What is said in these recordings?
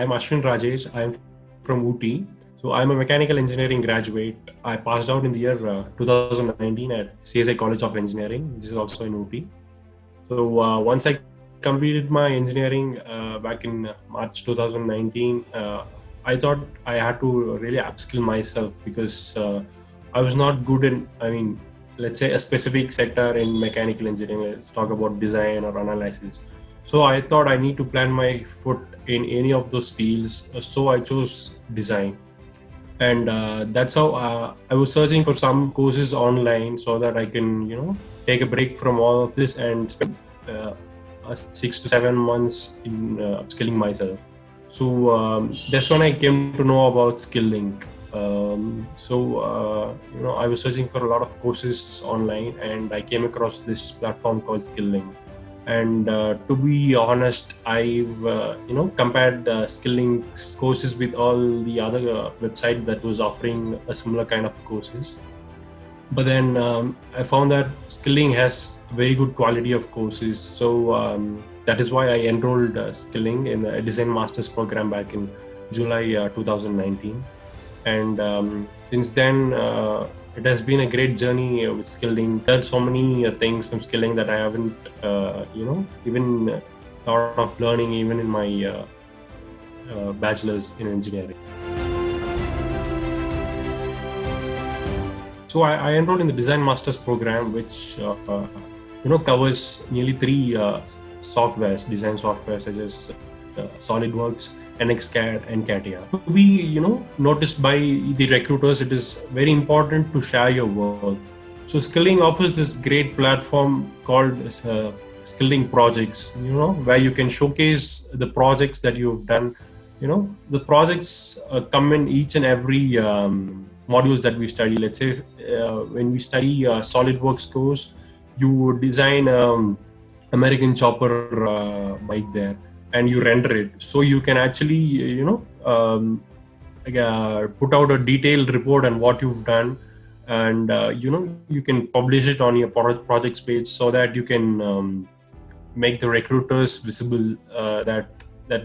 I'm Ashwin Rajesh. I'm from UT. So I'm a mechanical engineering graduate. I passed out in the year 2019 at CSI College of Engineering, which is also in UT. So once I completed my engineering back in March 2019, I thought I had to really upskill myself because I was not good in, let's say a specific sector in mechanical engineering. Let's talk about design or analysis. So I thought I need to plant my foot in any of those fields. So I chose design, and that's how I was searching for some courses online so that I can, take a break from all of this and spend 6 to 7 months in upskilling myself. So that's when I came to know about Skilling. I was searching for a lot of courses online, and I came across this platform called Skilling. And to be honest, I've compared Skilling's courses with all the other websites that was offering a similar kind of courses. But then I found that Skilling has very good quality of courses. So that is why I enrolled Skilling in a Design Masters program back in July 2019. And since then, it has been a great journey with Skilling. Learned so many things from Skilling that I haven't, even thought of learning even in my bachelor's in engineering. So I enrolled in the Design Masters program, which covers nearly three softwares, design software such as SolidWorks, NXCAD, and CATIA. To be noticed by the recruiters, it is very important to share your work. So Skilling offers this great platform called Skilling Projects, where you can showcase the projects that you've done. The projects come in each and every modules that we study. Let's say when we study SolidWorks course, you would design American chopper bike there, and you render it. So you can actually, put out a detailed report on what you've done, and you can publish it on your projects page so that you can make the recruiters visible that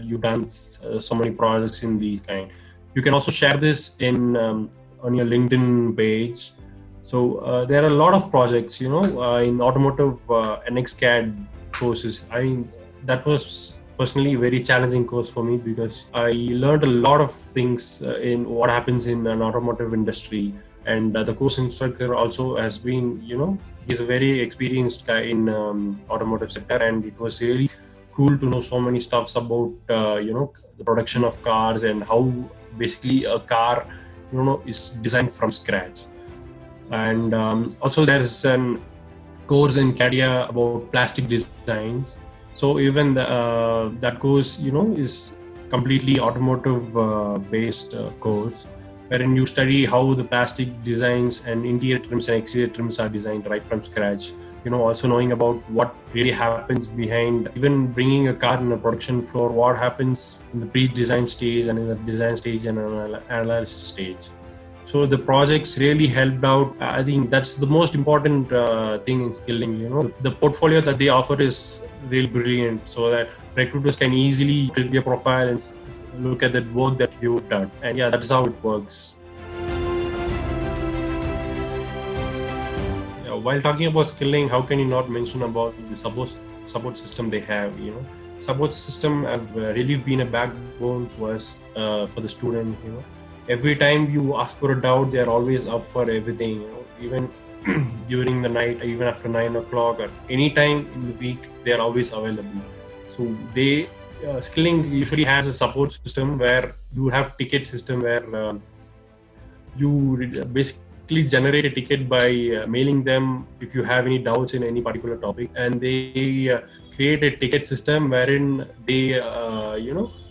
you've done so many projects in these kind. You can also share this in on your LinkedIn page. So there are a lot of projects, in automotive NXCAD courses. That was personally a very challenging course for me because I learned a lot of things in what happens in an automotive industry. And the course instructor also has been, he's a very experienced guy in automotive sector, and it was really cool to know so many stuffs about, the production of cars and how basically a car, is designed from scratch. And also there's an course in CATIA about plastic designs. So even that course, is completely automotive based course, wherein you study how the plastic designs and interior trims and exterior trims are designed right from scratch. Also knowing about what really happens behind even bringing a car in a production floor, what happens in the pre-design stage and in the design stage and analysis stage. So the projects really helped out. I think that's the most important thing in Skilling. The portfolio that they offer is really brilliant, so that recruiters can easily build your profile and look at the work that you've done. And yeah, that's how it works. While talking about Skilling, how can you not mention about the support system they have? Support system have really been a backbone to us for the students. Every time you ask for a doubt, they are always up for everything. Even during the night, even after 9 o'clock or any time in the week, they are always available. So Skilling usually has a support system where you have ticket system where you basically generate a ticket by mailing them if you have any doubts in any particular topic, and they create a ticket system wherein they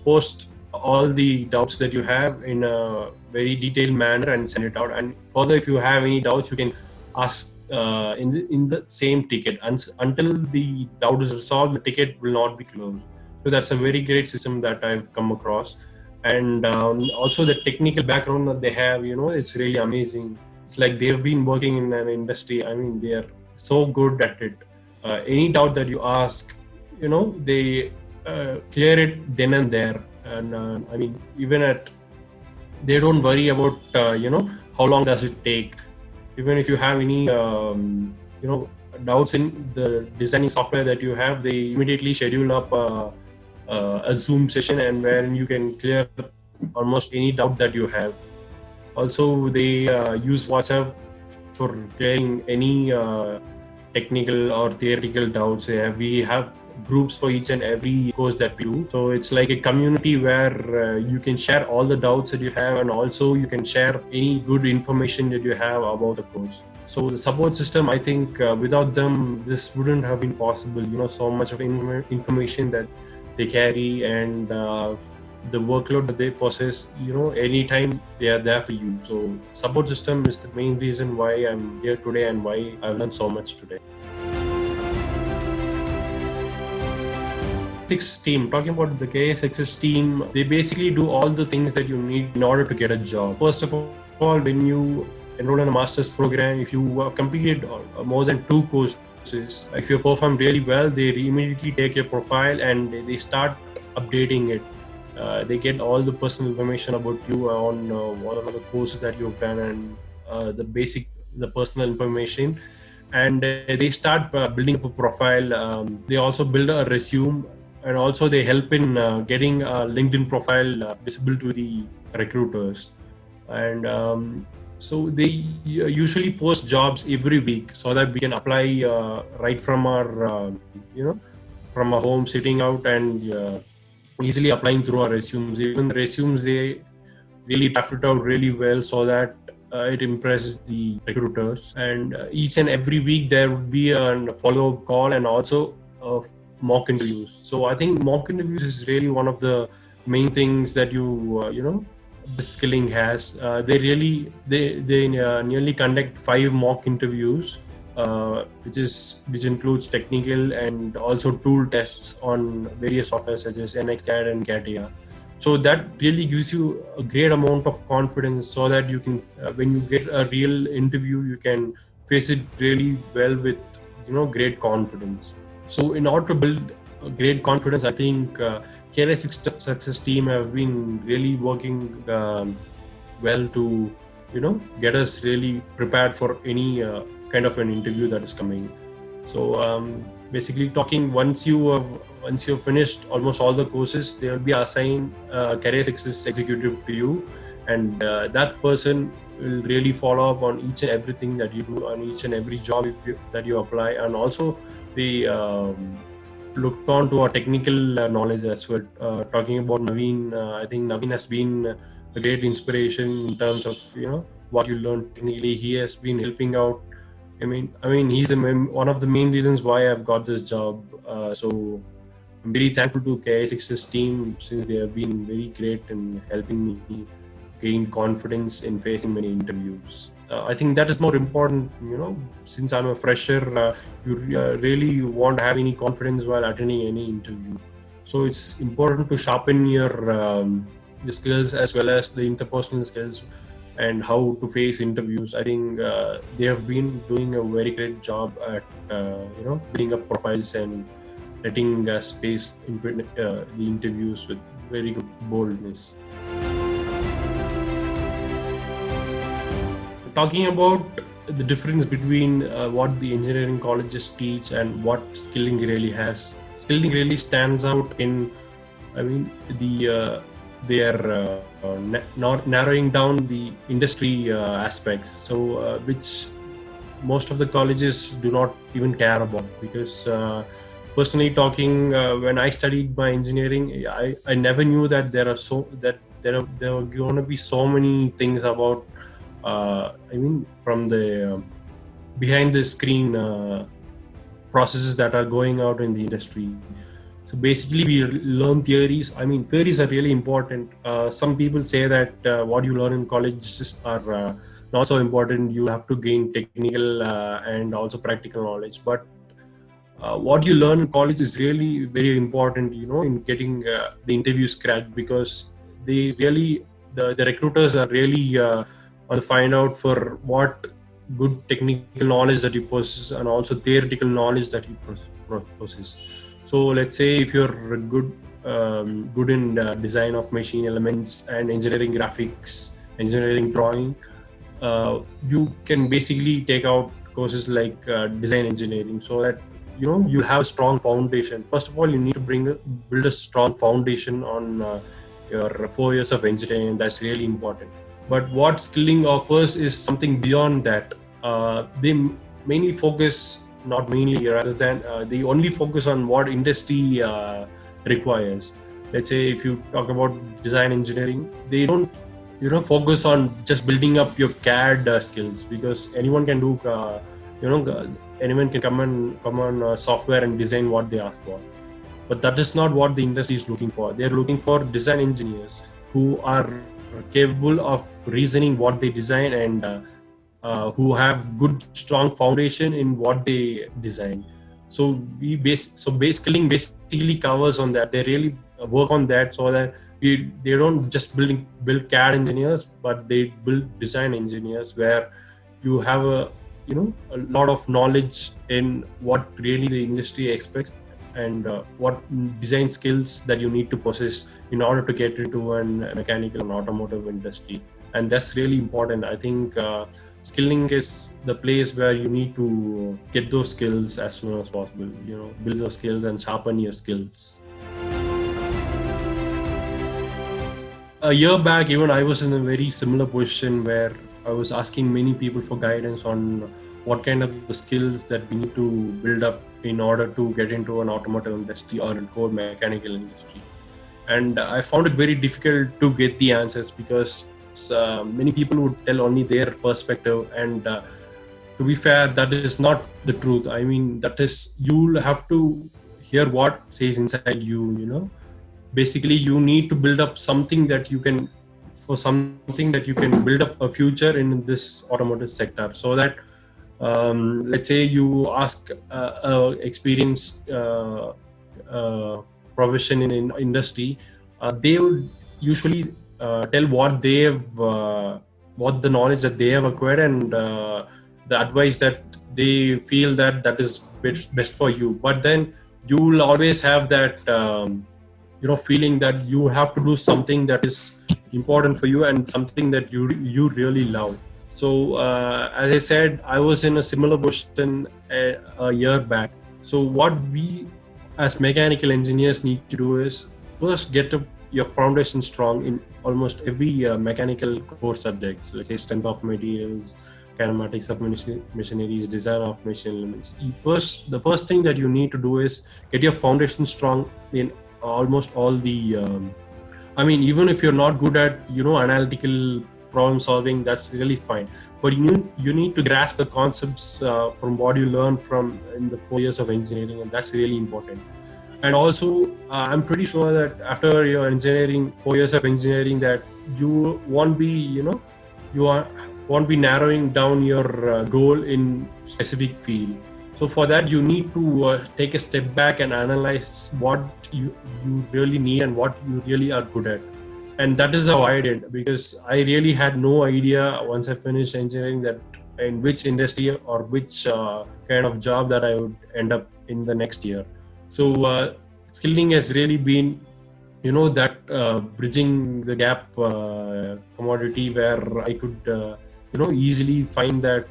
post all the doubts that you have in a very detailed manner and send it out. And further, if you have any doubts, you can ask in the same ticket. Until the doubt is resolved, the ticket will not be closed. So that's a very great system that I've come across. And also the technical background that they have, it's really amazing. It's like they've been working in an industry. They are so good at it. Any doubt that you ask, they clear it then and there. And I mean, even they don't worry about how long does it take. Even if you have any doubts in the designing software that you have, they immediately schedule up a Zoom session, and wherein you can clear almost any doubt that you have. Also, they use WhatsApp for clearing any technical or theoretical doubts. We have groups for each and every course that we do. So it's like a community where you can share all the doubts that you have, and also you can share any good information that you have about the course. So the support system, I think without them, this wouldn't have been possible. So much of information that they carry, and the workload that they possess, anytime they are there for you. So support system is the main reason why I'm here today and why I've learned so much today. Team, talking about the KSXS team, they basically do all the things that you need in order to get a job. First of all, when you enroll in a master's program, if you have completed more than 2 courses, if you perform really well, they immediately take your profile and they start updating it. They get all the personal information about you on what are the courses that you've done, and the personal information, and they start building up a profile. They also build a resume, and also they help in getting a LinkedIn profile visible to the recruiters. And so they usually post jobs every week so that we can apply right from our from our home, sitting out and easily applying through our resumes. Even the resumes, they really draft it out really well so that it impresses the recruiters. And each and every week there would be a follow-up call and also mock interviews. So I think mock interviews is really one of the main things that the Skilling has. They nearly conduct 5 mock interviews, which includes technical and also tool tests on various software such as NXCAD and CATIA. So that really gives you a great amount of confidence, so that you can, when you get a real interview, you can face it really well with great confidence. So in order to build great confidence, I think KSXS team have been really working well to get us really prepared for any kind of an interview that is coming. So basically talking, once you've finished almost all the courses, they will be assigned KSXS executive to you, and that person will really follow up on each and everything that you do, on each and every job that you apply, and also they looked on to our technical knowledge as well. Talking about Naveen, I think Naveen has been a great inspiration in terms of what you learned technically. He has been helping out. I mean, he's one of the main reasons why I've got this job. So I'm very thankful to KSXS team, since they have been very great in helping me gain confidence in facing many interviews. I think that is more important, since I'm a fresher, you really won't have any confidence while attending any interview. So it's important to sharpen your skills as well as the interpersonal skills and how to face interviews. I think they have been doing a very great job at building up profiles and letting us face the interviews with very good boldness. Talking about the difference between what the engineering colleges teach and what Skilling really has. Skilling really stands out in, they are not narrowing down the industry aspect. So which most of the colleges do not even care about, because personally talking, when I studied my engineering, I never knew that there are going to be so many things about from the behind the screen processes that are going out in the industry. So basically we learn theories. Theories are really important. Some people say that what you learn in college are not so important. You have to gain technical and also practical knowledge. But what you learn in college is really very important, in getting the interviews cracked, because the recruiters are really to find out for what good technical knowledge that you possess and also theoretical knowledge that you possess. So let's say if you're good good in design of machine elements and engineering graphics, engineering drawing, you can basically take out courses like design engineering, so that you'll have a strong foundation. First of all, you need to build a strong foundation on your 4 years of engineering. That's really important. But what skilling offers is something beyond that. They mainly focus, not mainly, rather than they only focus on what industry requires. Let's say if you talk about design engineering, they don't focus on just building up your CAD skills, because anyone can do anyone can come on software and design what they ask for. But that is not what the industry is looking for. They're looking for design engineers who are capable of reasoning what they design, and who have good strong foundation in what they design. So skilling basically covers on that. They really work on that, so that they don't just build CAD engineers, but they build design engineers where you have a lot of knowledge in what really the industry expects, and what design skills that you need to possess in order to get into a mechanical and automotive industry. And that's really important. I think skilling is the place where you need to get those skills as soon as possible. Build those skills and sharpen your skills. A year back, even I was in a very similar position where I was asking many people for guidance on what kind of the skills that we need to build up in order to get into an automotive industry or a core mechanical industry. And I found it very difficult to get the answers, because many people would tell only their perspective, and to be fair, that is not the truth. I mean, that is, you'll have to hear what says inside you. Basically, you need to build up something that you can build up a future in this automotive sector, so that let's say you ask experienced profession in industry, they would usually tell what the knowledge that they have acquired, and the advice that they feel that is best for you. But then you will always have that feeling that you have to do something that is important for you and something that you really love. So as I said, I was in a similar position a year back. So what we as mechanical engineers need to do is first get your foundation strong in almost every mechanical core subjects. Let's say strength of materials, kinematics of machineries, design of machine elements. The first thing that you need to do is get your foundation strong in almost all the even if you're not good at analytical problem solving, that's really fine, but you need to grasp the concepts from what you learn from in the 4 years of engineering, and that's really important. And also I'm pretty sure that after your 4 years of engineering, that you won't be won't be narrowing down your goal in specific field. So for that, you need to take a step back and analyze what you really need and what you really are good at. And that is how I did, because I really had no idea once I finished engineering that in which industry or which kind of job that I would end up in the next year. So skilling has really been, that bridging the gap commodity where I could, easily find that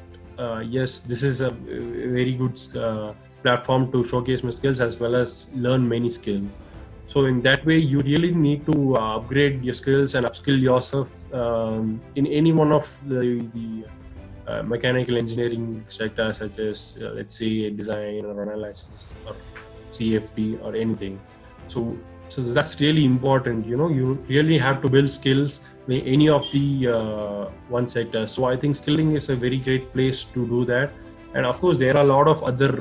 yes, this is a very good platform to showcase my skills as well as learn many skills. So in that way, you really need to upgrade your skills and upskill yourself in any one of the mechanical engineering sectors, such as let's say design or analysis or CFD or anything. So that's really important. You really have to build skills in any of the one sector. So I think skilling is a very great place to do that. And of course, there are a lot of other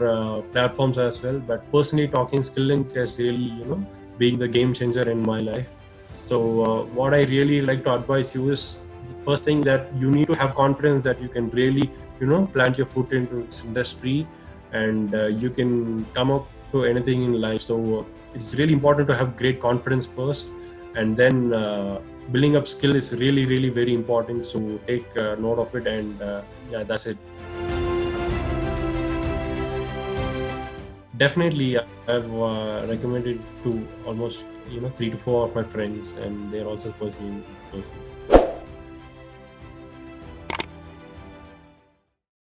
platforms as well. But personally talking, skilling has really, being the game changer in my life. So what I really like to advise you is, first thing, that you need to have confidence that you can really, plant your foot into this industry, and you can come up to anything in life. So it's really important to have great confidence first, and then building up skill is really, really very important. So take note of it, and yeah, that's it. Definitely, I've recommended to almost 3 to 4 of my friends, and they're also pursuing this person.